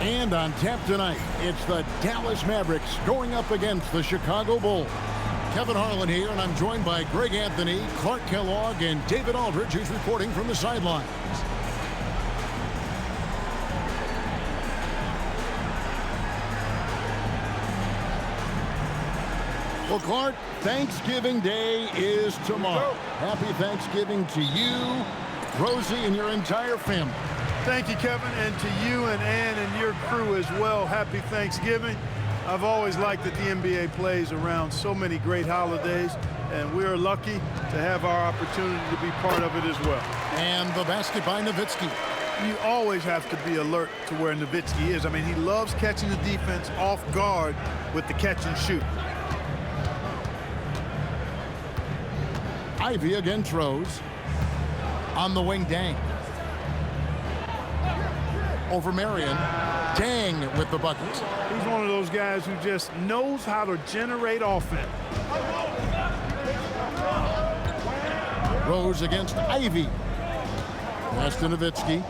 And on tap tonight, it's the Dallas Mavericks going up against the Chicago Bulls. Kevin Harlan here, and I'm joined by Greg Anthony, Clark Kellogg, and David Aldridge, who's reporting from the sidelines. Well, Clark, Thanksgiving Day is tomorrow. Happy Thanksgiving to you, Rosie, and your entire family. Thank you, Kevin, and to you and Ann and your crew as well. Happy Thanksgiving. I've always liked that the NBA plays around so many great holidays, and we're lucky to have our opportunity to be part of it as well. And the basket by Nowitzki. You always have to be alert to where Nowitzki is. I mean, he loves catching the defense off guard with the catch and shoot. Ivy against Rose. On the wing, Dang. Over Marion. Dang with the bucket. He's one of those guys who just knows how to generate offense. Rose against Ivy. Pass to Nowitzki.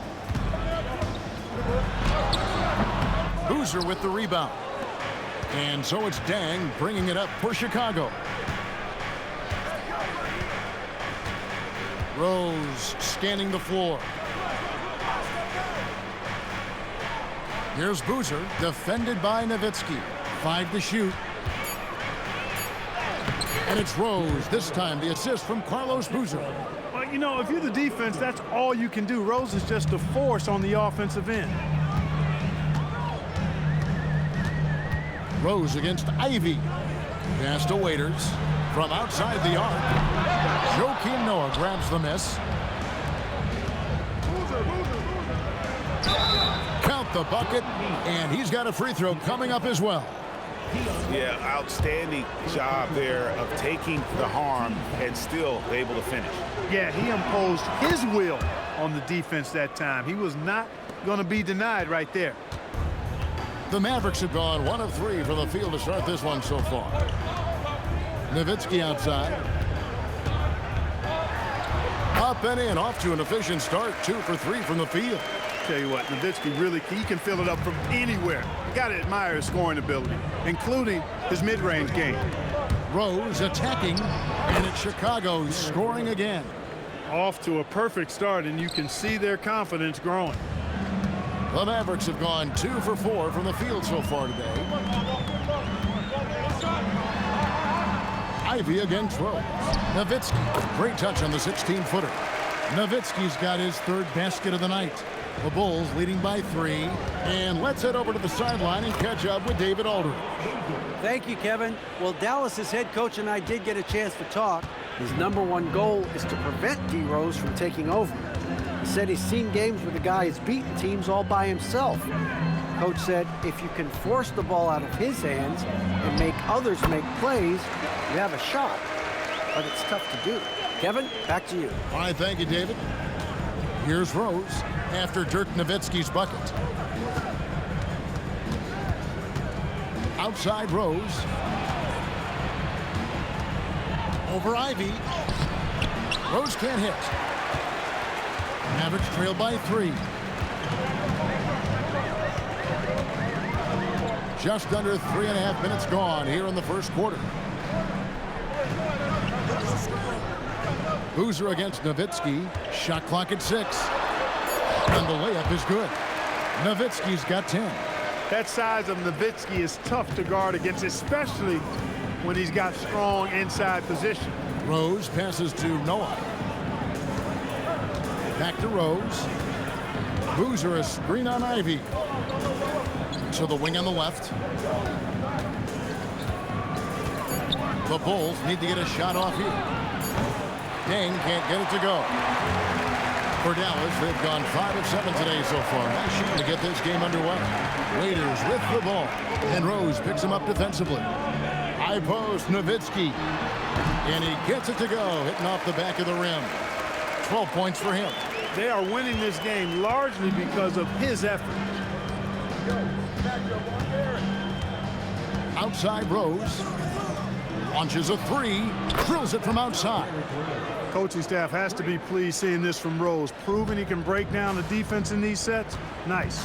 Boozer with the rebound. And so it's Dang bringing it up for Chicago. Rose scanning the floor. Here's Boozer, defended by Nowitzki. 5 to shoot. And it's Rose. This time the assist from Carlos Boozer. Well, you know, if you're the defense, that's all you can do. Rose is just a force on the offensive end. Rose against Ivy. Pass to Waiters. From outside the arc. Joakim Noah grabs the miss. Count the bucket, and he's got a free throw coming up as well. Yeah, outstanding job there of taking the harm and still able to finish. Yeah, he imposed his will on the defense that time. He was not going to be denied right there. The Mavericks have gone 1 of 3 from the field to start this one so far. Nowitzki outside. Up and in, off to an efficient start. 2 for 3 from the field. Tell you what, Nowitzki really, he can fill it up from anywhere. You got to admire his scoring ability, including his mid-range game. Rose attacking, and it's Chicago scoring again. Off to a perfect start, and you can see their confidence growing. The Mavericks have gone 2 for 4 from the field so far today. Ivy against Rose. Nowitzki, great touch on the 16-footer. Nowitzki's got his 3rd basket of the night. The Bulls leading by 3. And let's head over to the sideline and catch up with David Aldridge. Thank you, Kevin. Well, Dallas's head coach and I did get a chance to talk. His #1 goal is to prevent D. Rose from taking over. He said he's seen games where the guy has beaten teams all by himself. Coach said if you can force the ball out of his hands and make others make plays, you have a shot. But it's tough to do. Kevin, back to you. All right, thank you, David. Here's Rose after Dirk Nowitzki's bucket. Outside Rose. Over Ivy. Rose can't hit. Mavericks trail by 3. Just under 3.5 minutes gone here in the first quarter. Boozer against Nowitzki. Shot clock at 6. And the layup is good. Nowitzki's got 10. That size of Nowitzki is tough to guard against, especially when he's got strong inside position. Rose passes to Noah. Back to Rose. Boozer a screen on Ivy. To the wing on the left. The Bulls need to get a shot off here. Dang can't get it to go. For Dallas, they've gone 5 of 7 today so far. Nice shot to get this game underway. Waiters with the ball. And Rose picks him up defensively. High post, Nowitzki. And he gets it to go, hitting off the back of the rim. 12 points for him. They are winning this game largely because of his effort. Outside Rose. Launches a 3. Drills it from outside. Coaching staff has to be pleased seeing this from Rose. Proving he can break down the defense in these sets. Nice.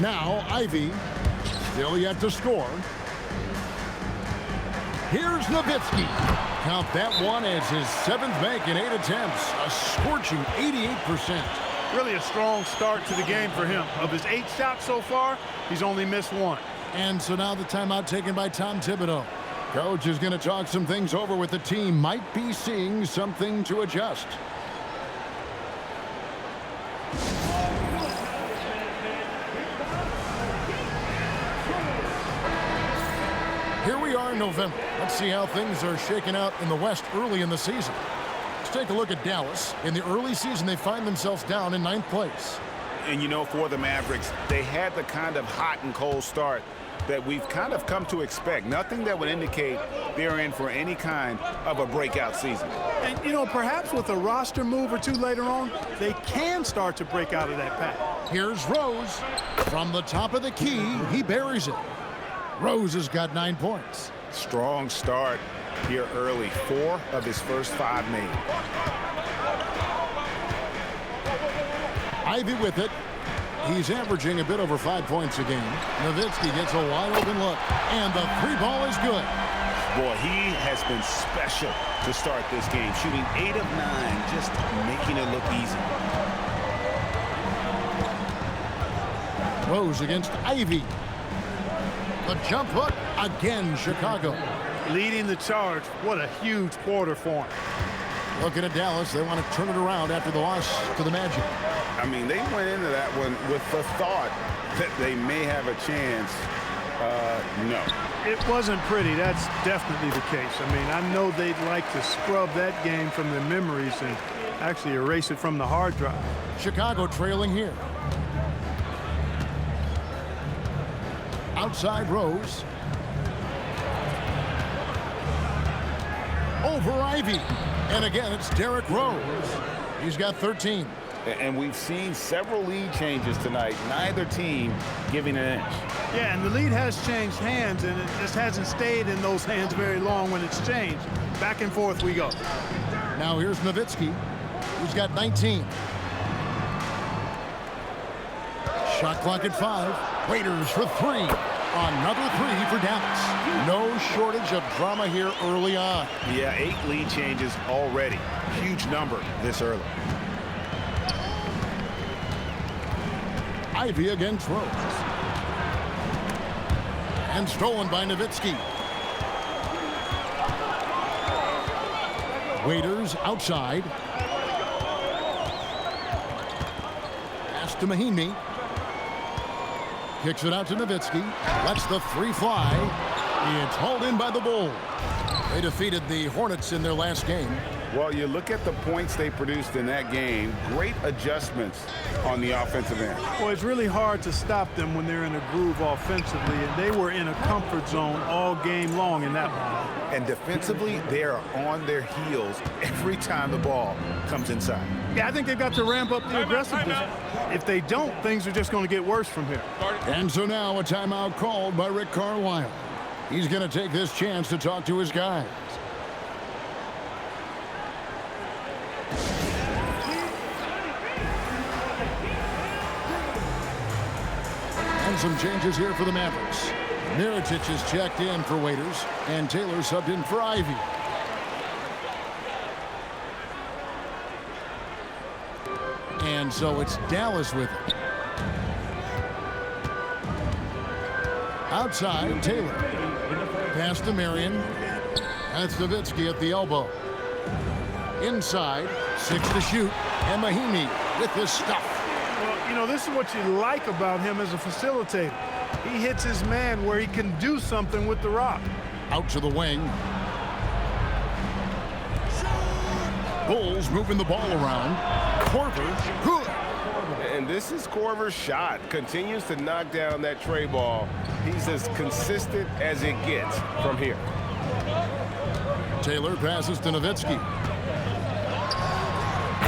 Now Ivy, still yet to score. Here's Nowitzki. Count that one as his 7th bank in 8 attempts. A scorching 88%. Really a strong start to the game for him. Of his 8 shots so far, he's only missed 1. And so now the timeout taken by Tom Thibodeau. Coach is going to talk some things over with the team. Might be seeing something to adjust. Here we are in November. Let's see how things are shaking out in the West early in the season. Let's take a look at Dallas. In the early season, they find themselves down in 9th place. And, you know, for the Mavericks, they had the kind of hot and cold start that we've kind of come to expect. Nothing that would indicate they're in for any kind of a breakout season. And, you know, perhaps with a roster move or two later on, they can start to break out of that pack. Here's Rose. From the top of the key, he buries it. Rose has got 9 points. Strong start here early. 4 of his first 5 made. Ivy with it. He's averaging a bit over 5 points a game. Nowitzki gets a wide open look, and the 3 ball is good. Boy, he has been special to start this game, shooting 8 of 9, just making it look easy. Rose against Ivy. The jump hook again, Chicago. Leading the charge. What a huge quarter for him. Looking at Dallas, they want to turn it around after the loss to the Magic. I mean, they went into that one with the thought that they may have a chance. No. It wasn't pretty. That's definitely the case. I mean, I know they'd like to scrub that game from their memories and actually erase it from the hard drive. Chicago trailing here. Outside Rose. Over Ivy. And again, it's Derrick Rose. He's got 13. And we've seen several lead changes tonight. Neither team giving an inch. Yeah, and the lead has changed hands, and it just hasn't stayed in those hands very long when it's changed. Back and forth we go. Now here's Nowitzki, who's got 19. Shot clock at 5. Waiters for 3. Another 3 for Dallas. No shortage of drama here early on. Yeah, 8 lead changes already. Huge number this early. Ivy against Rose. And stolen by Nowitzki. Waiters outside. Pass to Mahinmi. Kicks it out to Nowitzki. Lets the 3 fly. It's hauled in by the Bulls. They defeated the Hornets in their last game. Well, you look at the points they produced in that game. Great adjustments on the offensive end. Well, it's really hard to stop them when they're in a groove offensively, and they were in a comfort zone all game long in that one. And defensively, they are on their heels every time the ball comes inside. Yeah, I think they've got to ramp up the aggressiveness. If they don't, things are just going to get worse from here. And so now a timeout called by Rick Carlisle. He's going to take this chance to talk to his guys. And some changes here for the Mavericks. Mirotic is checked in for Waiters, and Taylor subbed in for Ivy. And so it's Dallas with it. Outside, Taylor. Pass to Marion. That's Nowitzki at the elbow. Inside, 6 to shoot. And Mahinmi with his stuff. Well, you know, this is what you like about him as a facilitator. He hits his man where he can do something with the rock. Out to the wing. Bulls moving the ball around. Korver, good. And this is Korver's shot. Continues to knock down that tray ball. He's as consistent as it gets from here. Taylor passes to Nowitzki.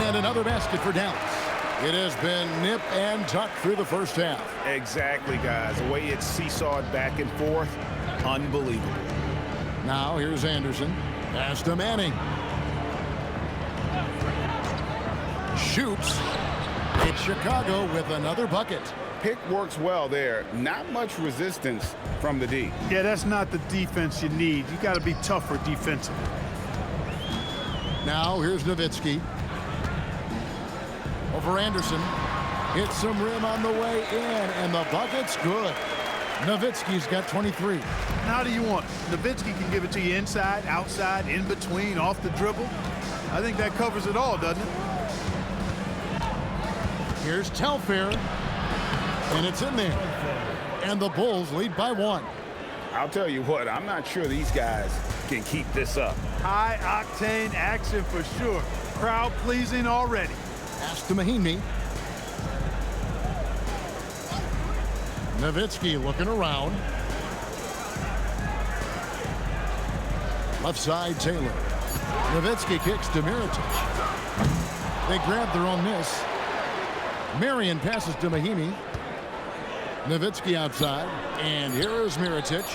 And another basket for Dallas. It has been nip and tuck through the first half. Exactly, guys. The way it's seesawed back and forth, unbelievable. Now here's Anderson. Pass to Manning. Shoots. It's Chicago with another bucket. Pick works well there. Not much resistance from the D. Yeah, that's not the defense you need. You got to be tougher defensively. Now here's Nowitzki. Over Anderson. Hits some rim on the way in, and the bucket's good. Nowitzki's got 23. How do you want it? Nowitzki can give it to you inside, outside, in between, off the dribble. I think that covers it all, doesn't it? Here's Telfair, and it's in there. And the Bulls lead by 1. I'll tell you what, I'm not sure these guys can keep this up. High-octane action for sure. Crowd-pleasing already. Pass to Mahinmi. Nowitzki looking around. Left side, Taylor. Nowitzki kicks to Mirotic. They grab their own miss. Marion passes to Mahinmi. Nowitzki outside. And here is Mirotic.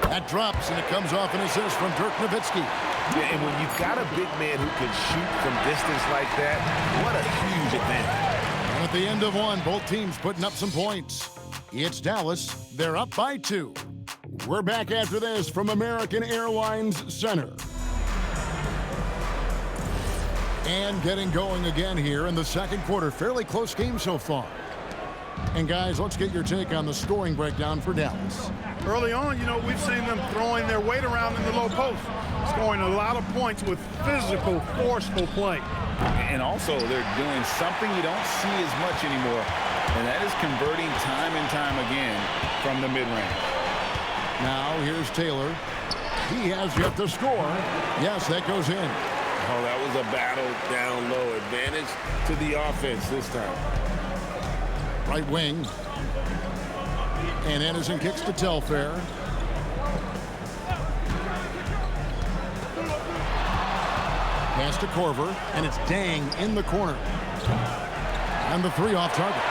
That drops, and it comes off an assist from Dirk Nowitzki. Yeah, and when you've got a big man who can shoot from distance like that, what a huge advantage. And at the end of 1, both teams putting up some points. It's Dallas. They're up by 2. We're back after this from American Airlines Center. And getting going again here in the second quarter. Fairly close game so far. And guys, let's get your take on the scoring breakdown for Dallas. Early on, you know, we've seen them throwing their weight around in the low post, scoring a lot of points with physical, forceful play. And also, they're doing something you don't see as much anymore, and that is converting time and time again from the mid-range. Now, here's Taylor. He has yet to score. Yes, that goes in. Oh, that was a battle down low. Advantage to the offense this time. Right wing. And Anderson kicks to Telfair. Pass to Korver, and it's Dang in the corner. And the 3 off target.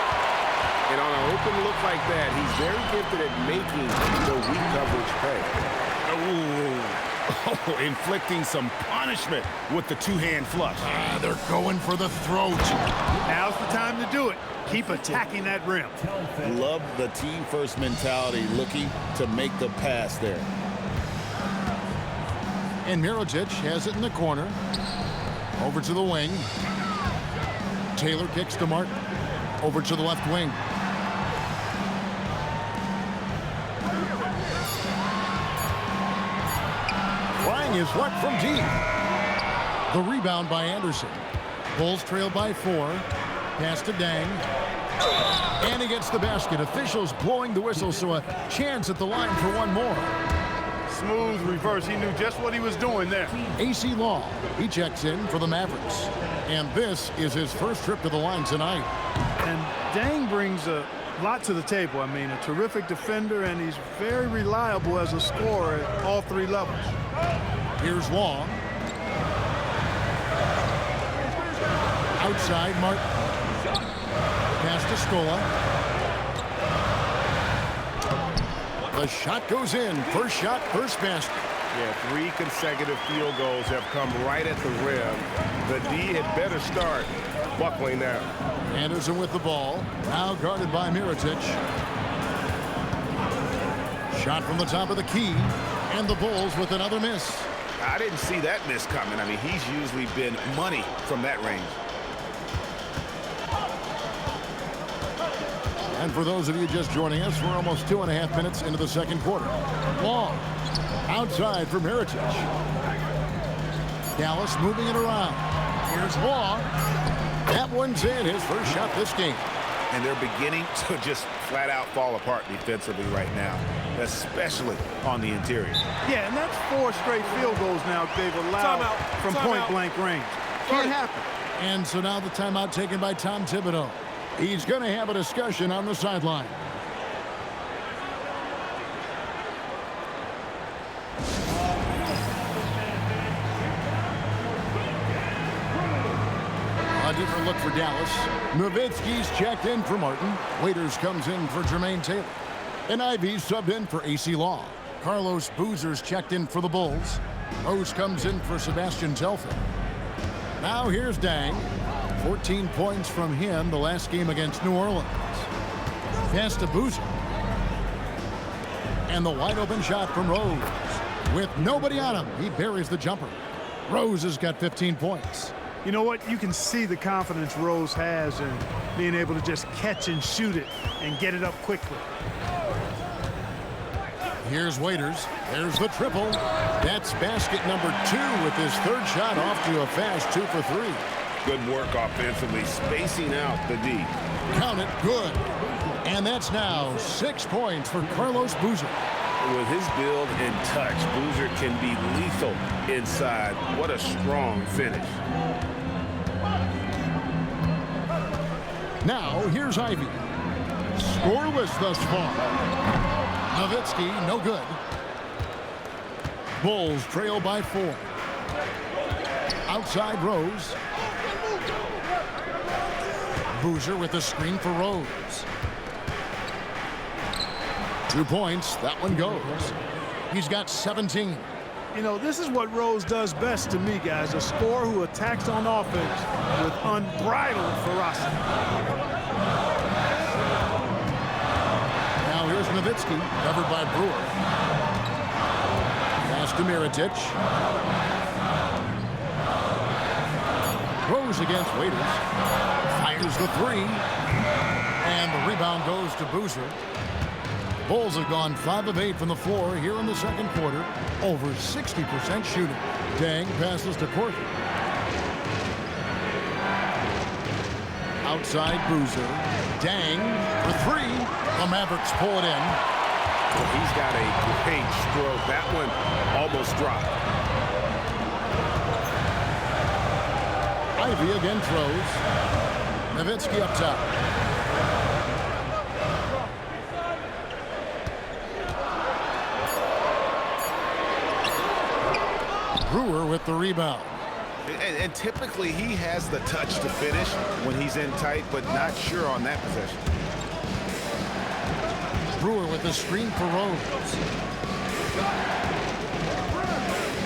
And on an open look like that, he's very gifted at making the weak coverage pay. Oh, inflicting some punishment with the two-hand flush. They're going for the throat. Now's the time to do it. Keep attacking that rim. Love the team-first mentality, looking to make the pass there. And Mirotic has it in the corner. Over to the wing. Taylor kicks to Martin. Over to the left wing. Flying is what from deep. The rebound by Anderson. Bulls trail by 4. Pass to Dang. And he gets the basket. Officials blowing the whistle, so a chance at the line for one more. Smooth reverse. He knew just what he was doing there. AC Law, he checks in for the Mavericks. And this is his first trip to the line tonight. And Dang brings a lot to the table. I mean, a terrific defender, and he's very reliable as a scorer at all 3 levels. Here's Long. Outside, Martin. Pass to Scola. The shot goes in. First shot, first basket. Yeah, 3 consecutive field goals have come right at the rim. The D had better start buckling now. Anderson with the ball. Now guarded by Mirotic. Shot from the top of the key. And the Bulls with another miss. I didn't see that miss coming. I mean, he's usually been money from that range. And for those of you just joining us, we're almost 2.5 minutes into the second quarter. Long. Outside for Mirotic. Dallas moving it around. Here's Long. That one's in. His first shot this game. And they're beginning to just flat out fall apart defensively right now, especially on the interior. Yeah, and that's 4 straight field goals now they've allowed from point-blank range. Can't happen. And so now the timeout taken by Tom Thibodeau. He's going to have a discussion on the sideline. A different look for Dallas. Nowitzki's checked in for Martin. Waiters comes in for Jermaine Taylor. And Ivy's subbed in for AC Law. Carlos Boozer's checked in for the Bulls. Rose comes in for Sebastian Telfair. Now here's Dang. 14 points from him the last game against New Orleans. Pass to Boozer. And the wide open shot from Rose. With nobody on him, he buries the jumper. Rose has got 15 points. You know what? You can see the confidence Rose has in being able to just catch and shoot it and get it up quickly. Here's Waiters. There's the triple. That's basket number 2 with his third shot off to a fast 2 for 3. Good work offensively, spacing out the D. Count it, good. And that's now 6 points for Carlos Boozer. With his build and touch, Boozer can be lethal inside. What a strong finish. Now, here's Ivy. Scoreless thus far. Nowitzki, no good. Bulls trail by 4. Outside Rose. Boozer with the screen for Rose. 2 points. That one goes. He's got 17. You know, this is what Rose does best to me, guys. A scorer who attacks on offense with unbridled ferocity. Now here's Nowitzki, covered by Brewer. Pass to Mirotic. Rose against Waiters. Fires the 3. And the rebound goes to Boozer. Bulls have gone 5 of 8 from the floor here in the second quarter. Over 60% shooting. Dang passes to Corky. Outside Boozer. Dang for 3. The Mavericks pull it in. Well, he's got a great stroke. That one almost dropped. Ivy again throws. Nowitzki up top. Brewer with the rebound. And typically he has the touch to finish when he's in tight, but not sure on that possession. Brewer with the screen for Rose.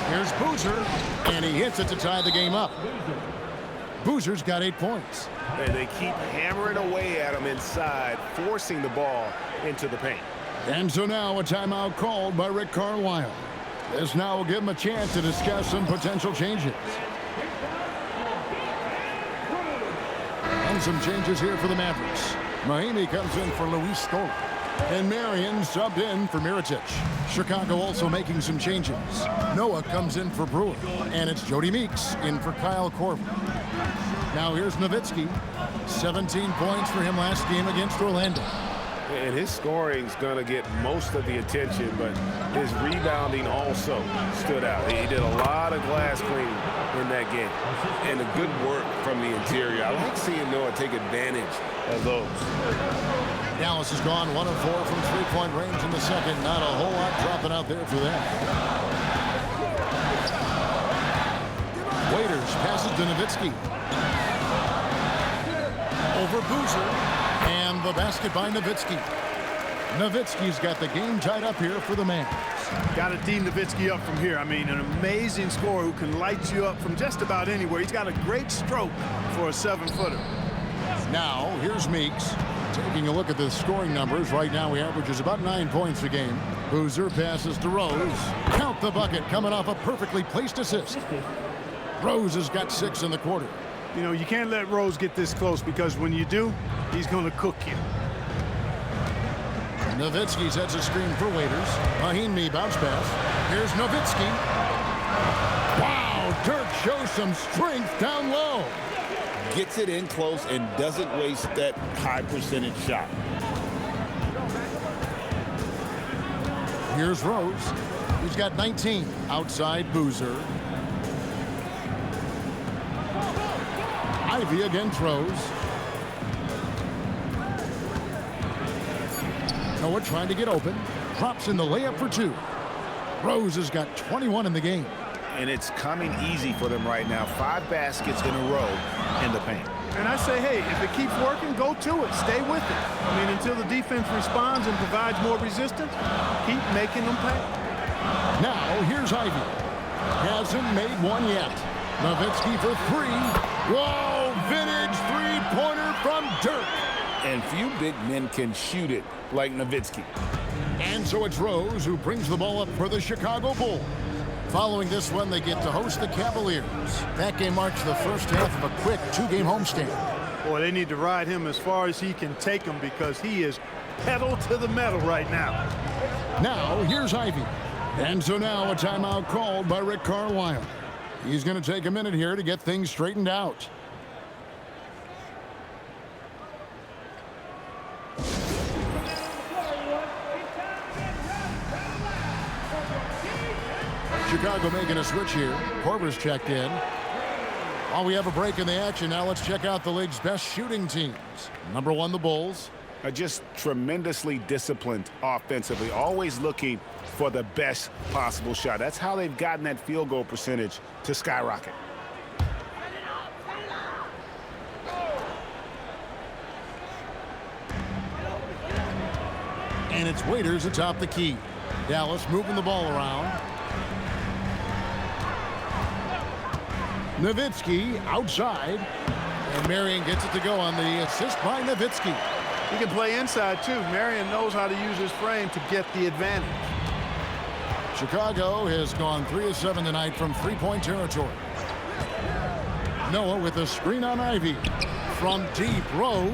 Here's Boozer, and he hits it to tie the game up. Boozer's got 8 points. And they keep hammering away at him inside, forcing the ball into the paint. And so now a timeout called by Rick Carlisle. This now will give him a chance to discuss some potential changes. And some changes here for the Mavericks. Mahimi comes in for Luis Scola. And Marion subbed in for Mirotic. Chicago also making some changes. Noah comes in for Brewer. And it's Jody Meeks in for Kyle Korver. Now here's Nowitzki. 17 points for him last game against Orlando. And his scoring's going to get most of the attention, but his rebounding also stood out. He did a lot of glass cleaning in that game. And the good work from the interior. I like seeing Noah take advantage of those. Dallas has gone 1 of 4 from three-point range in the second. Not a whole lot dropping out there for them. Waiters passes to Nowitzki. Over Boozer. And the basket by Nowitzki. Nowitzki's got the game tied up here for the Mavs. Got to D Nowitzki up from here. I mean, an amazing scorer who can light you up from just about anywhere. He's got a great stroke for a 7-footer. Now, here's Meeks. Taking a look at the scoring numbers. Right now, he averages about 9 points a game. Boozer passes to Rose. Count the bucket, coming off a perfectly placed assist. Rose has got 6 in the quarter. You know, you can't let Rose get this close because when you do, he's going to cook you. Nowitzki sets a screen for Waiters. Mahimi bounce pass. Here's Nowitzki. Wow, Dirk shows some strength down low. Gets it in close and doesn't waste that high percentage shot. Here's Rose. He's got 19. Outside Boozer. Ivy again throws. Noah trying to get open. Drops in the layup for 2. Rose has got 21 in the game. And it's coming easy for them right now. 5 baskets in a row in the paint. And I say, hey, if it keeps working, go to it. Stay with it. I mean, until the defense responds and provides more resistance, keep making them pay. Now, here's Ivy. Hasn't made one yet. Nowitzki for 3. Whoa, vintage three-pointer from Dirk. And few big men can shoot it like Nowitzki. And so it's Rose who brings the ball up for the Chicago Bulls. Following this one, they get to host the Cavaliers. That game marks the first half of a quick two-game homestand. Boy, they need to ride him as far as he can take them because he is pedal to the metal right now. Now, here's Ivy. And so now a timeout called by Rick Carlisle. He's going to take a minute here to get things straightened out. Chicago making a switch here. Korver's checked in. While we have a break in the action, now let's check out the league's best shooting teams. Number one, the Bulls. Are just tremendously disciplined offensively, always looking for the best possible shot. That's how they've gotten that field goal percentage to skyrocket. And it's Waiters atop the key. Dallas moving the ball around. Nowitzki outside. And Marion gets it to go on the assist by Nowitzki. He can play inside, too. Marion knows how to use his frame to get the advantage. Chicago has gone 3 of 7 tonight from three-point territory. Noah with a screen on Ivy. From deep, Rose.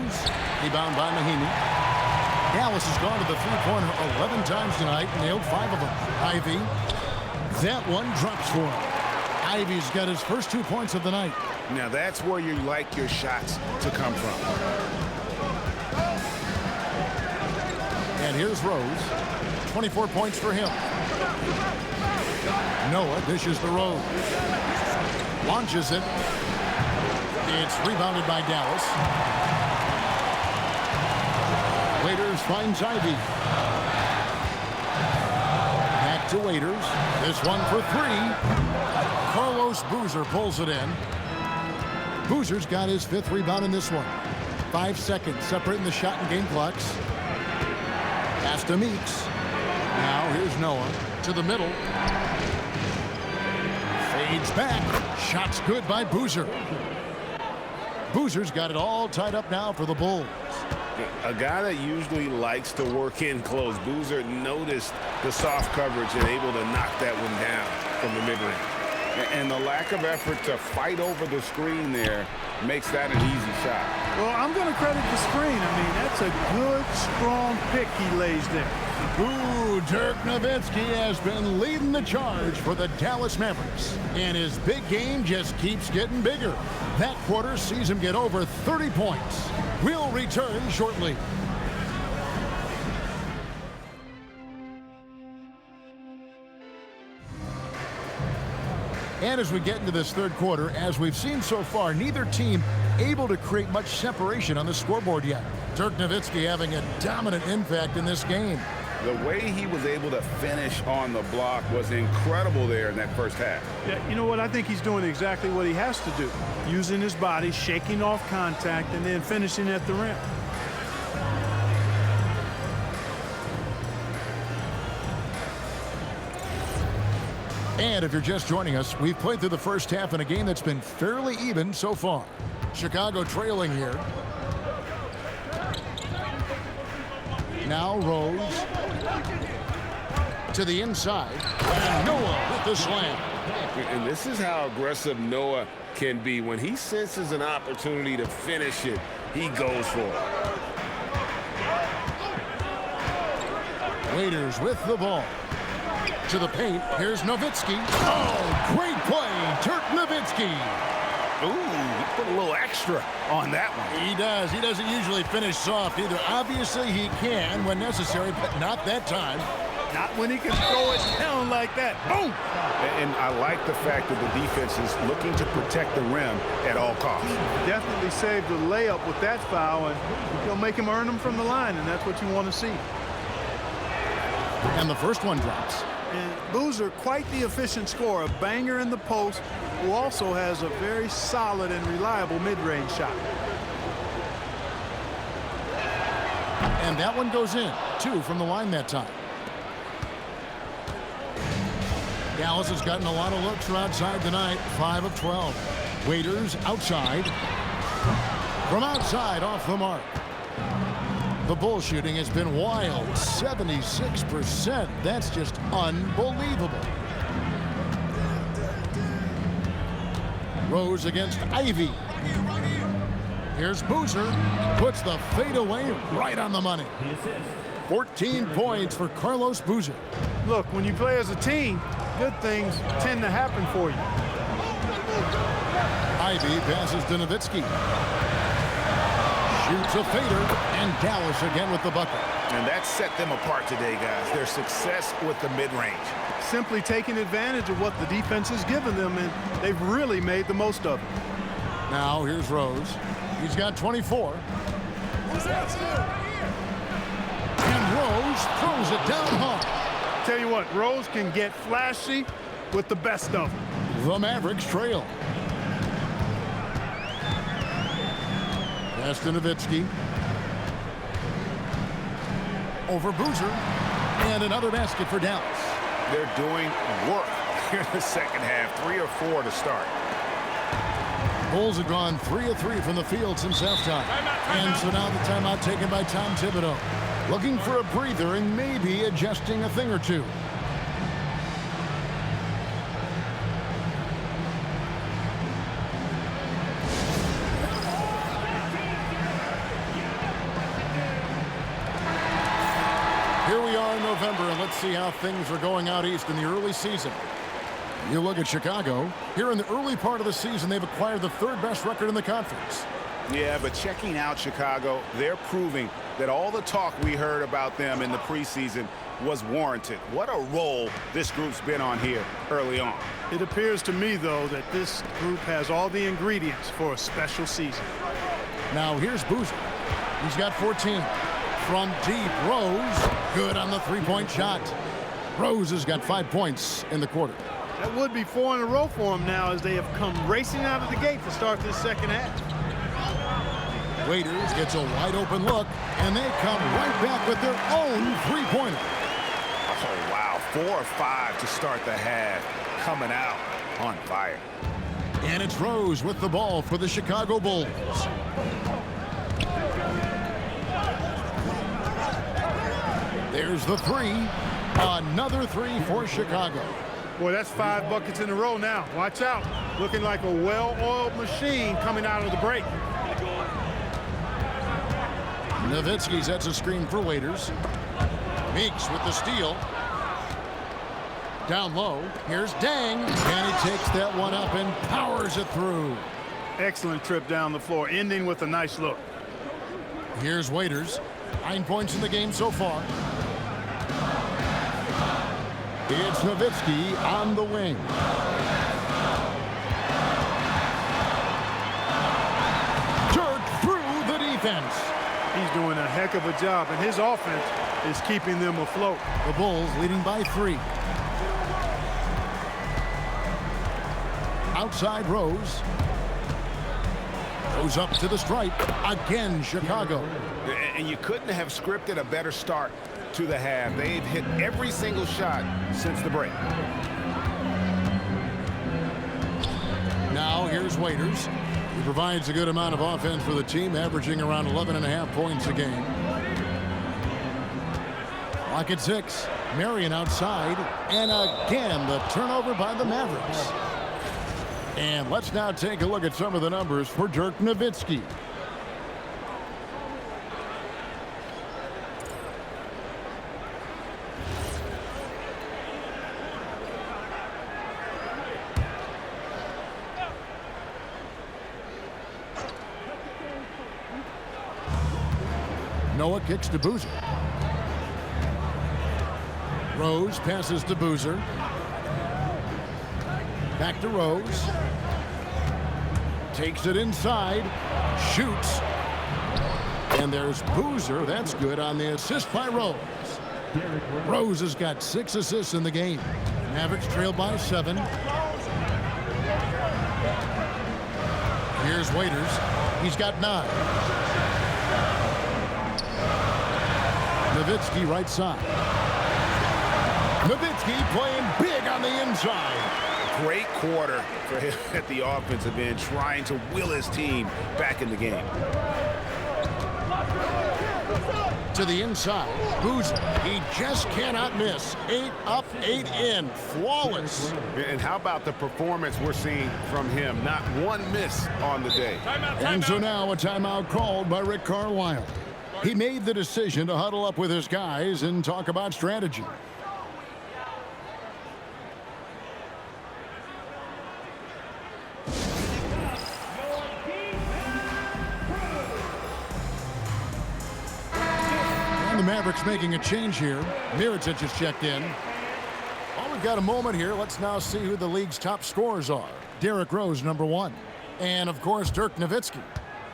Rebound by Mahinmi. Dallas has gone to the three-pointer 11 times tonight, nailed 5 of them. Ivy. That one drops for him. Ivy's got his first 2 points of the night. Now that's where you like your shots to come from. And here's Rose. 24 points for him. Noah dishes the Rose. Launches it. It's rebounded by Dallas. Waiters finds Ivy. Back to Waiters. This one for 3. Carlos Boozer pulls it in. Boozer's got his 5th rebound in this one. 5 seconds separating the shot and game clocks. Pass to Meeks. Now here's Noah to the middle. Fades back. Shot's good by Boozer. Boozer's got it all tied up now for the Bulls. A guy that usually likes to work in close. Boozer noticed the soft coverage and able to knock that one down from the mid-range. And the lack of effort to fight over the screen there makes that an easy shot. Well, I'm going to credit the screen. I mean, that's a good, strong pick he lays there. Ooh, Dirk Nowitzki has been leading the charge for the Dallas Mavericks. And his big game just keeps getting bigger. That quarter sees him get over 30 points. We'll return shortly. And as we get into this third quarter, as we've seen so far, neither team able to create much separation on the scoreboard yet. Dirk Nowitzki having a dominant impact in this game. The way he was able to finish on the block was incredible there in that first half. Yeah, you know what? I think he's doing exactly what he has to do. Using his body, shaking off contact, and then finishing at the rim. And if you're just joining us, we've played through the first half in a game that's been fairly even so far. Chicago trailing here. Now Rose to the inside. And Noah with the slam. And this is how aggressive Noah can be. When he senses an opportunity to finish it, he goes for it. Waiters with the ball. To the paint. Here's Nowitzki. Oh, great play. Dirk Nowitzki. Ooh, he put a little extra on that one. He does. He doesn't usually finish soft either. Obviously, he can when necessary, but not that time. Not when he can throw it down like that. Boom! And I like the fact that the defense is looking to protect the rim at all costs. Definitely saved the layup with that foul, and he'll make him earn them from the line, and that's what you want to see. And the first one drops. And Boozer, quite the efficient scorer, a banger in the post, who also has a very solid and reliable mid-range shot. And that one goes in. 2 from the line that time. Dallas has gotten a lot of looks from outside tonight. 5 of 12. Waiters outside. From outside, off the mark. The bull shooting has been wild. 76%. That's just unbelievable. Rose against Ivy. Here's Boozer. Puts the fadeaway right on the money. 14 points for Carlos Boozer. Look, when you play as a team, good things tend to happen for you. Ivy passes to Nowitzki. Shoots a fader, and Dallas again with the bucket. And that set them apart today, guys. Their success with the mid-range. Simply taking advantage of what the defense has given them, and they've really made the most of it. Now here's Rose. He's got 24. And Rose throws it down hard. Tell you what, Rose can get flashy with the best of them. The Mavericks trail. Pass to Nowitzki. Over Boozer. And another basket for Dallas. They're doing work here in the second half. 3 or 4 to start. Bulls have gone 3 of 3 from the field since halftime. And so now the timeout taken by Tom Thibodeau. Looking for a breather and maybe adjusting a thing or two. Here we are in November, and let's see how things are going out east in the early season. You look at Chicago. Here in the early part of the season, they've acquired the 3rd best record in the conference. Yeah, but checking out Chicago, they're proving that all the talk we heard about them in the preseason was warranted. What a role this group's been on here early on. It appears to me, though, that this group has all the ingredients for a special season. Now here's Boozer. He's got 14. From deep, Rose. Good on the 3-point shot. Rose has got 5 points in the quarter. That would be 4 in a row for them now as they have come racing out of the gate to start this second half. Waiters gets a wide open look, and they come right back with their own 3-pointer. Oh, wow. 4 or 5 to start the half. Coming out on fire. And it's Rose with the ball for the Chicago Bulls. There's the 3. Another 3 for Chicago. Boy, that's 5 buckets in a row now. Watch out. Looking like a well-oiled machine coming out of the break. Nowitzki sets a screen for Waiters. Meeks with the steal. Down low. Here's Dang. And he takes that one up and powers it through. Excellent trip down the floor, ending with a nice look. Here's Waiters. 9 points in the game so far. It's Nowitzki on the wing. Jerk through the defense. He's doing a heck of a job, and his offense is keeping them afloat. The Bulls leading by 3. Outside Rose. Goes up to the stripe. Again, Chicago. And you couldn't have scripted a better start to the half. They've hit every single shot since the break. Now here's Waiters. He provides a good amount of offense for the team, averaging around 11.5 points a game. Clock at 6. Marion outside. And again, the turnover by the Mavericks. And let's now take a look at some of the numbers for Dirk Nowitzki. Noah kicks to Boozer. Rose passes to Boozer. Back to Rose. Takes it inside. Shoots. And there's Boozer. That's good on the assist by Rose. Rose has got 6 assists in the game. Mavericks trail by 7. Here's Waiters. He's got 9. Nowitzki right side. Nowitzki playing big on the inside. Great quarter for him at the offensive end, trying to will his team back in the game. To the inside, Boozer. He just cannot miss. 8 up, 8 in. Flawless. And how about the performance we're seeing from him? Not one miss on the day. And so now a timeout called by Rick Carlisle. He made the decision to huddle up with his guys and talk about strategy. The Mavericks making a change here. Mirotic has checked in. Well, we've got a moment here. Let's now see who the league's top scorers are. Derrick Rose, number 1. And, of course, Dirk Nowitzki.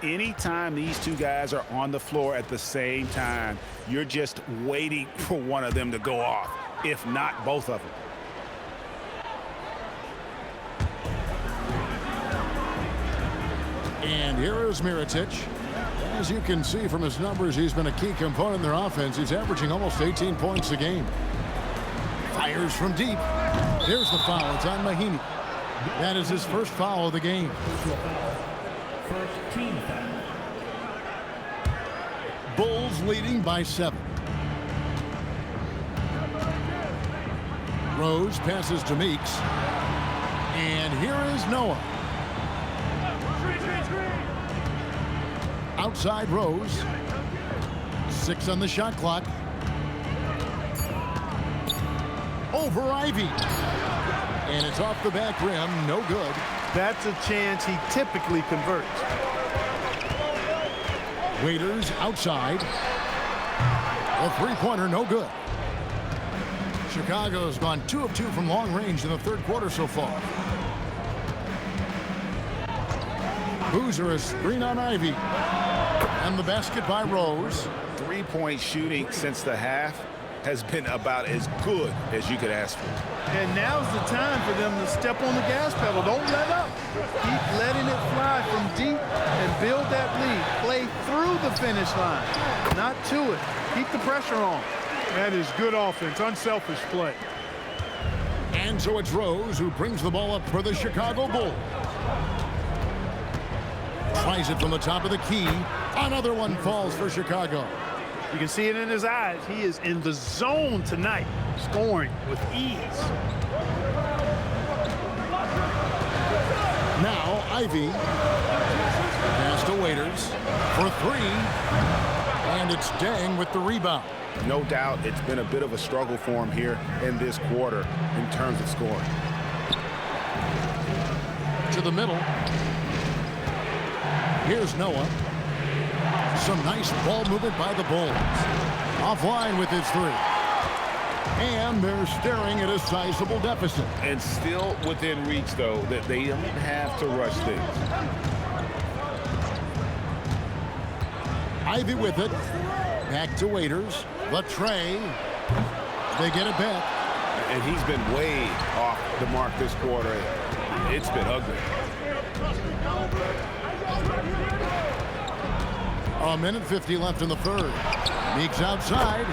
Anytime these two guys are on the floor at the same time, you're just waiting for one of them to go off, if not both of them. And here is Mirotic. As you can see from his numbers, he's been a key component in their offense. He's averaging almost 18 points a game. Fires from deep. There's the foul. It's on Mahinmi. That is his first foul of the game. First team foul. Bulls leading by 7. Rose passes to Meeks. And here is Noah. Outside Rose. 6 on the shot clock. Over Ivy. And it's off the back rim. No good. That's a chance he typically converts. Waiters outside. A three-pointer, no good. Chicago's gone 2 of 2 from long range in the third quarter so far. Boozer is screen on Ivy. And the basket by Rose. Three-point shooting since the half has been about as good as you could ask for. And now's the time for them to step on the gas pedal. Don't let up. Keep letting it fly from deep and build that lead. Play through the finish line, not to it. Keep the pressure on. That is good offense, unselfish play. And so it's Rose who brings the ball up for the Chicago Bulls. Tries it from the top of the key. Another one falls for Chicago. You can see it in his eyes. He is in the zone tonight, scoring with ease. Now Ivy. Pass to Waiters for 3. And it's Deng with the rebound. No doubt it's been a bit of a struggle for him here in this quarter in terms of scoring. To the middle. Here's Noah. Some nice ball movement by the Bulls. Offline with his 3. And they're staring at a sizable deficit. And still within reach, though, that they don't have to rush things. Ivy with it. Back to Waiters. The tray. They get it back. And he's been way off the mark this quarter. It's been ugly. A minute 50 left in the third. Meeks outside.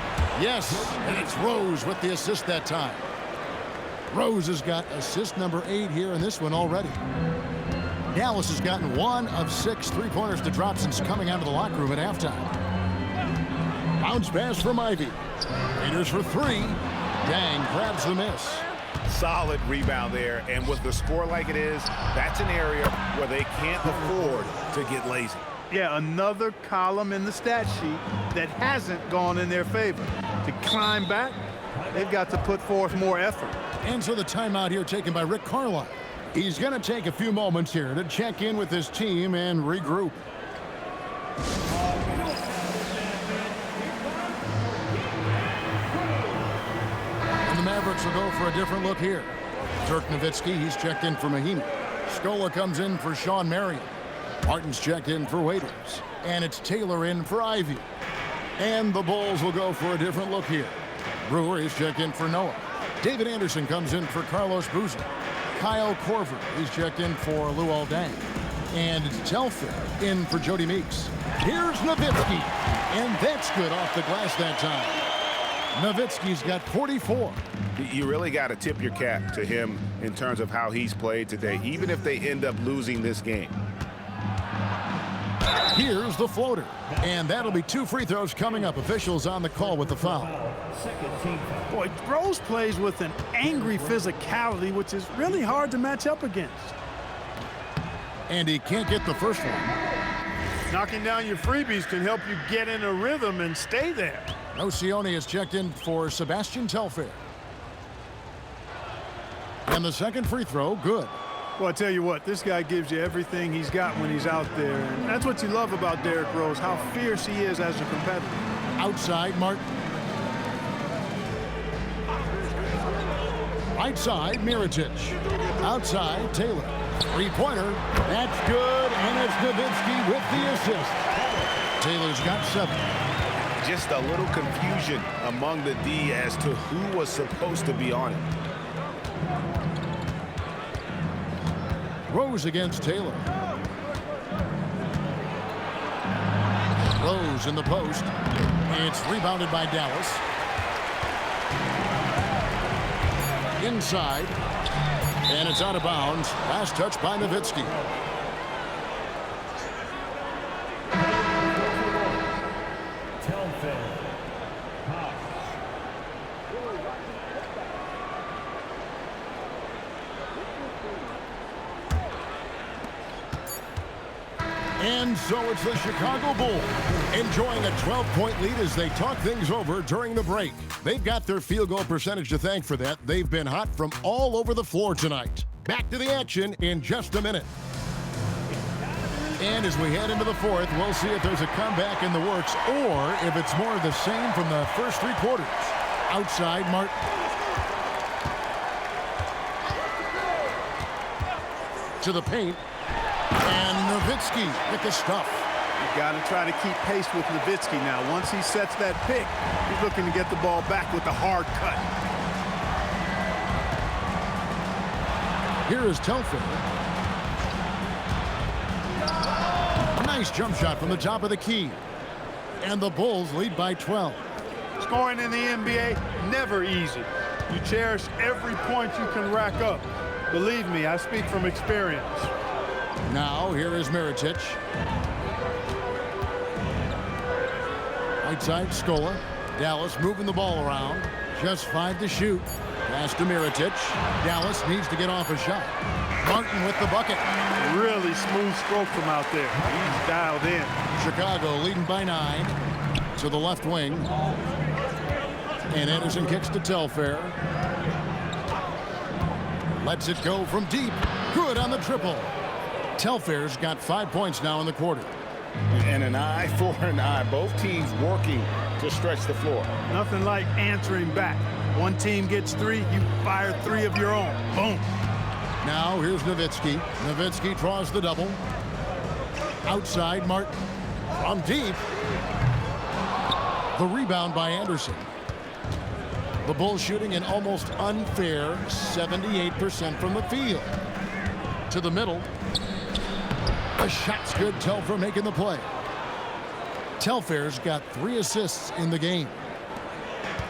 Yes, and it's Rose with the assist that time. Rose has got assist number 8 here in this one already. Dallas has gotten 1 of 6 three-pointers to drop since coming out of the locker room at halftime. Bounce pass from Ivy. Raiders for 3. Deng grabs the miss. Solid rebound there, and with the score like it is, that's an area where they can't afford to get lazy. Yeah, another column in the stat sheet that hasn't gone in their favor. To climb back, they've got to put forth more effort. And so the timeout here taken by Rick Carlisle. He's going to take a few moments here to check in with his team and regroup. And the Mavericks will go for a different look here. Dirk Nowitzki, he's checked in for Mahinmi. Scola comes in for Sean Marion. Martin's checked in for Waiters. And it's Taylor in for Ivy. And the Bulls will go for a different look here. Brewer is checked in for Noah. David Anderson comes in for Carlos Boozer. Kyle Korver, he's checked in for Luol Deng. And it's Telfair in for Jody Meeks. Here's Nowitzki. And that's good off the glass that time. Nowitzki's got 44. You really got to tip your cap to him in terms of how he's played today, even if they end up losing this game. Here's the floater. And that'll be 2 free throws coming up. Officials on the call with the foul. Second team foul. Boy, Rose plays with an angry physicality, which is really hard to match up against. And he can't get the first one. Knocking down your freebies can help you get in a rhythm and stay there. Nocioni has checked in for Sebastian Telfair. And the second free throw, good. Well, I tell you what, this guy gives you everything he's got when he's out there. And that's what you love about Derrick Rose, how fierce he is as a competitor. Outside, Martin. Right side, Mirotic. Outside, Taylor. Three-pointer. That's good, and it's Nowitzki with the assist. Taylor's got 7. Just a little confusion among the D as to who was supposed to be on it. Rose against Taylor. Rose in the post. It's rebounded by Dallas. Inside. And it's out of bounds. Last touch by Nowitzki. Telfair. And so it's the Chicago Bulls enjoying a 12-point lead as they talk things over during the break. They've got their field goal percentage to thank for that. They've been hot from all over the floor tonight. Back to the action in just a minute. And as we head into the fourth, we'll see if there's a comeback in the works or if it's more of the same from the first 3 quarters. Outside, Martin. To the paint. And Nowitzki with the stuff. You got to try to keep pace with Nowitzki now. Once he sets that pick, he's looking to get the ball back with the hard cut. Here is Telfair. Nice jump shot from the top of the key. And the Bulls lead by 12. Scoring in the NBA, never easy. You cherish every point you can rack up. Believe me, I speak from experience. Now, here is Mirotic. Right side, Scola. Dallas moving the ball around. Just 5 to shoot. Pass to Mirotic. Dallas needs to get off a shot. Martin with the bucket. Really smooth stroke from out there. He's dialed in. Chicago leading by 9 to the left wing. And Anderson kicks to Telfair. Lets it go from deep. Good on the triple. Telfair's got 5 points now in the quarter. And an eye for an eye. Both teams working to stretch the floor. Nothing like answering back. One team gets 3, you fire 3 of your own. Boom. Now here's Nowitzki. Nowitzki draws the double. Outside, Martin. From deep. The rebound by Anderson. The Bulls shooting an almost unfair 78% from the field. To the middle. The shot's good. Telfair making the play. Telfair's got 3 assists in the game.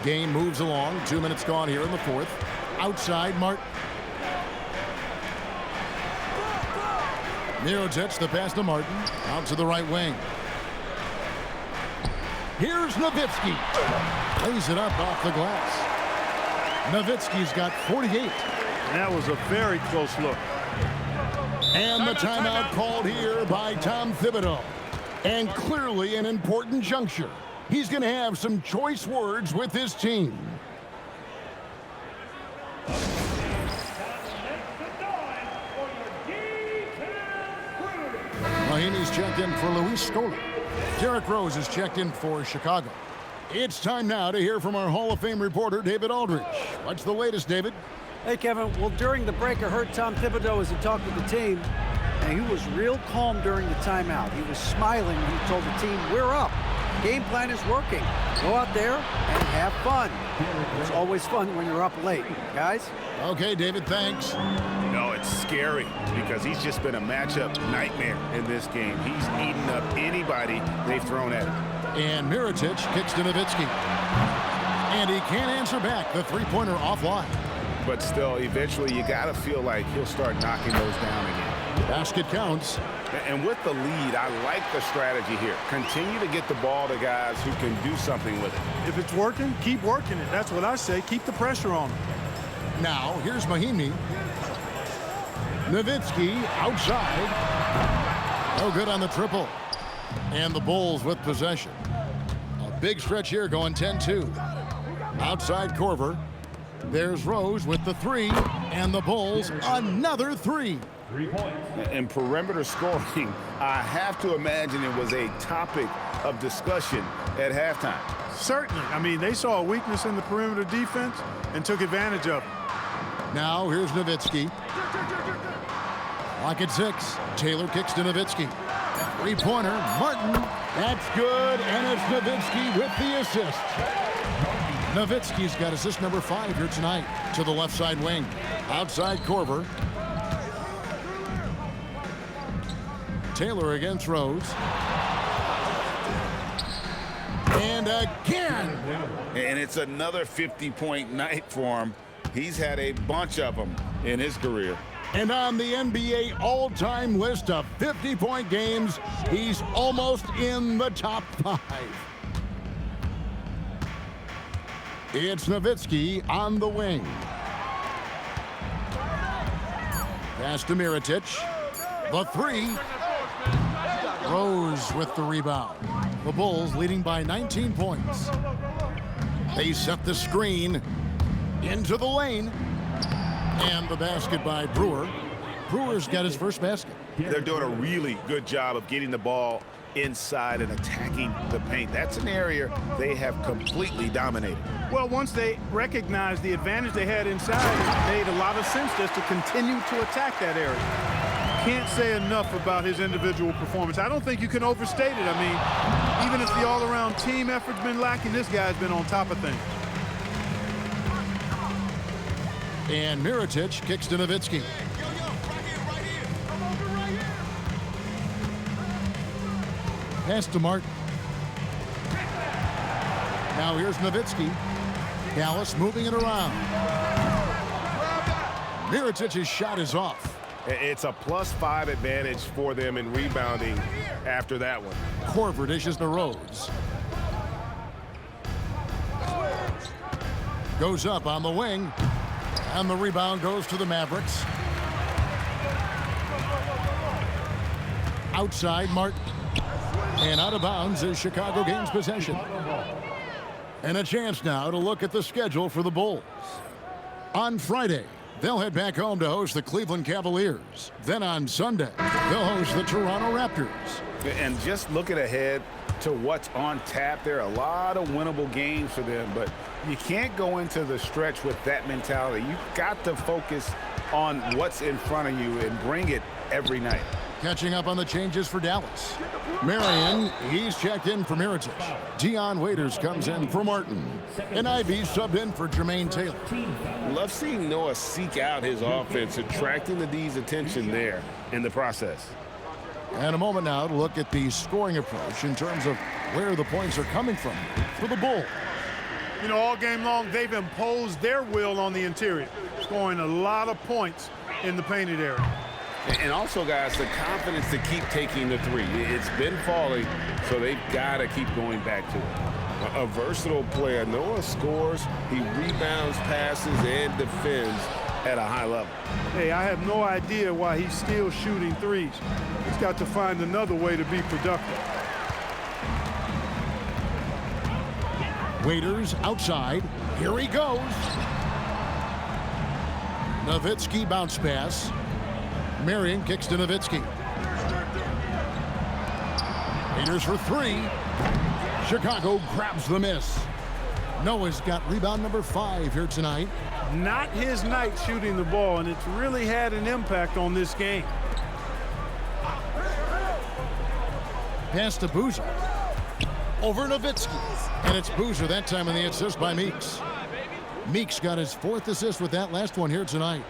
Game moves along. 2 minutes gone here in the fourth. Outside, Martin. Mirotic, the pass to Martin. Out to the right wing. Here's Nowitzki. Lays it up off the glass. Nowitzki's got 48. That was a very close look. And the timeout called here by Tom Thibodeau. And clearly an important juncture. He's going to have some choice words with his team. Mahinmi's checked in for Luis Scola. Derrick Rose is checked in for Chicago. It's time now to hear from our Hall of Fame reporter, David Aldridge. What's the latest, David? Hey, Kevin. Well, during the break, I heard Tom Thibodeau as he talked with the team, and he was real calm during the timeout. He was smiling when he told the team, we're up. Game plan is working. Go out there and have fun. It's always fun when you're up late. Guys? Okay, David, thanks. No, it's scary because he's just been a matchup nightmare in this game. He's eaten up anybody they've thrown at him. And Mirotic kicks to Nowitzki. And he can't answer back. The three-pointer offline. But still, eventually, you got to feel like he'll start knocking those down again. Basket counts. And with the lead, I like the strategy here. Continue to get the ball to guys who can do something with it. If it's working, keep working it. That's what I say. Keep the pressure on him. Now, here's Mahimi. Nowitzki outside. No good on the triple. And the Bulls with possession. A big stretch here going 10-2. Outside Korver. There's Rose with the three. And the Bulls another three. 3 points. And perimeter scoring, I have to imagine it was a topic of discussion at halftime. Certainly. I mean, they saw a weakness in the perimeter defense and took advantage of it. Now here's Nowitzki. Lock at 6. Taylor kicks to Nowitzki. Three-pointer. Martin. That's good. And it's Nowitzki with the assist. Nowitzki's got assist number 5 here tonight to the left side wing. Outside Korver. Taylor against Rose. And again. And it's another 50-point night for him. He's had a bunch of them in his career. And on the NBA all-time list of 50-point games, he's almost in the top 5. It's Nowitzki on the wing. Pass to Mirotic. The three. Rose with the rebound. The Bulls leading by 19 points. They set the screen into the lane. And the basket by Brewer. Brewer's got his first basket. They're doing a really good job of getting the ball inside and attacking the paint. That's an area they have completely dominated. Well, once they recognized the advantage they had inside, it made a lot of sense just to continue to attack that area. Can't say enough about his individual performance. I don't think you can overstate it. I mean, even if the all-around team effort's been lacking, this guy's been on top of things. And Mirotic kicks to Nowitzki. Pass to Martin. Now here's Nowitzki. Dallas moving it around. Mirotic's shot is off. It's a +5 advantage for them in rebounding after that one. Korver dishes to Rose. Goes up on the wing. And the rebound goes to the Mavericks. Outside Martin. And out of bounds as Chicago gains possession. And a chance now to look at the schedule for the Bulls. On Friday, they'll head back home to host the Cleveland Cavaliers. Then on Sunday, they'll host the Toronto Raptors. And just looking ahead to what's on tap, there are a lot of winnable games for them, but you can't go into the stretch with that mentality. You've got to focus on what's in front of you and bring it every night. Catching up on the changes for Dallas. Marion, he's checked in for Mirotic. Dion Waiters comes in for Martin. And Ivy subbed in for Jermaine Taylor. Love seeing Noah seek out his offense, attracting the D's attention there in the process. And a moment now to look at the scoring approach in terms of where the points are coming from for the Bulls. You know, all game long, they've imposed their will on the interior, scoring a lot of points in the painted area. And also, guys, the confidence to keep taking the three. It's been falling, so they've got to keep going back to it. A versatile player. Noah scores, he rebounds, passes, and defends at a high level. Hey, I have no idea why he's still shooting threes. He's got to find another way to be productive. Waiters outside. Here he goes. Nowitzki bounce pass. Marion kicks to Nowitzki. Waiters for three. Chicago grabs the miss. Noah's got rebound number 5 here tonight. Not his night shooting the ball, and it's really had an impact on this game. Pass to Boozer. Over Nowitzki. And it's Boozer that time in the assist by Meeks. Meeks got his 4th assist with that last one here tonight.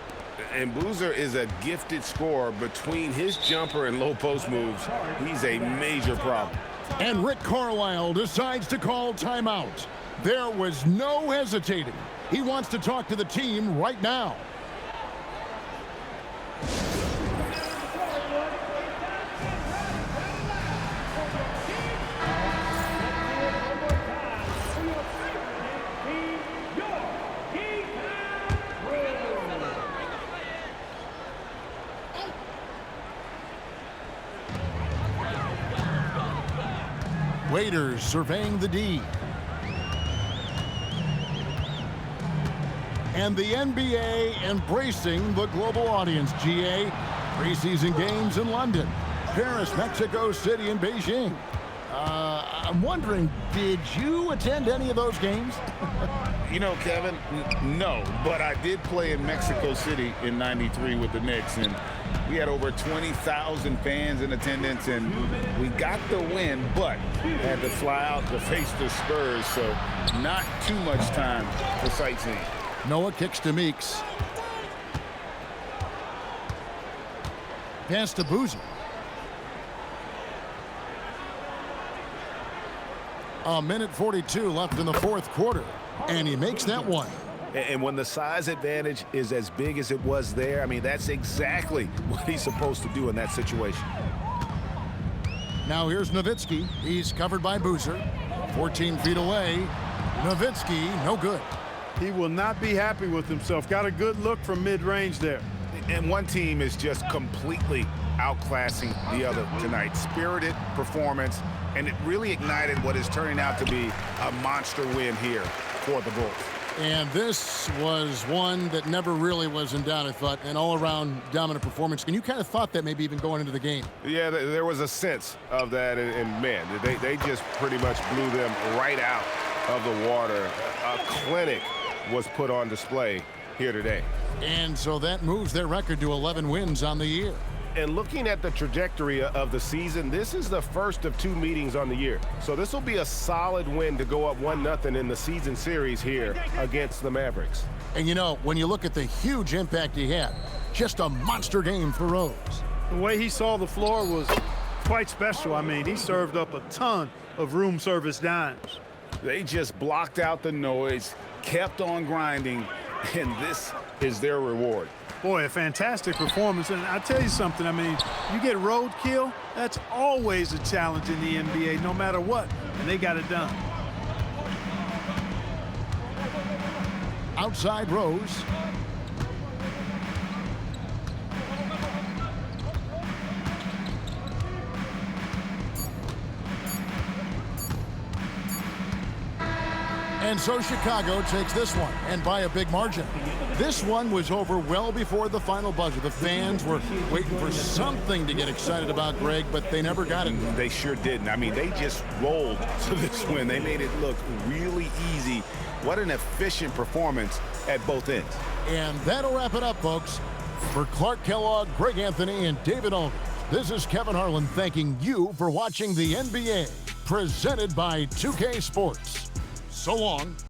And Boozer is a gifted scorer. Between his jumper and low post moves, he's a major problem. And Rick Carlisle decides to call timeout. There was no hesitating. He wants to talk to the team right now. Waiters surveying the D. And the NBA embracing the global audience, GA. Preseason games in London, Paris, Mexico City, and Beijing. I'm wondering, did you attend any of those games? You know, Kevin, no, but I did play in Mexico City in '93 with the Knicks, and we had over 20,000 fans in attendance, and we got the win, but had to fly out to face the Spurs, so not too much time for sightseeing. Noah kicks to Meeks. Pass to Boozer. A minute 42 left in the fourth quarter, and he makes that one. And when the size advantage is as big as it was there, I mean, that's exactly what he's supposed to do in that situation. Now here's Nowitzki. He's covered by Boozer. 14 feet away. Nowitzki, no good. He will not be happy with himself. Got a good look from mid-range there. And one team is just completely outclassing the other tonight. Spirited performance, and it really ignited what is turning out to be a monster win here for the Bulls. And this was one that never really was in doubt, I thought, an all-around dominant performance. And you kind of thought that maybe even going into the game. Yeah, there was a sense of that, and man, they just pretty much blew them right out of the water. A clinic was put on display here today. And so that moves their record to 11 wins on the year. And looking at the trajectory of the season, this is the first of 2 meetings on the year. So this will be a solid win to go up 1-0 in the season series here against the Mavericks. And you know, when you look at the huge impact he had, just a monster game for Rose. The way he saw the floor was quite special. I mean, he served up a ton of room service dimes. They just blocked out the noise, kept on grinding, and this is their reward. Boy, a fantastic performance. And I tell you something, I mean, you get roadkill, that's always a challenge in the NBA, no matter what. And they got it done. Outside Rose. And so Chicago takes this one, and by a big margin. This one was over well before the final buzzer. The fans were waiting for something to get excited about, Greg, but they never got it. They sure didn't. I mean, they just rolled to this win. They made it look really easy. What an efficient performance at both ends. And that'll wrap it up, folks. For Clark Kellogg, Greg Anthony, and David Aldridge, this is Kevin Harlan thanking you for watching the NBA, presented by 2K Sports. So long.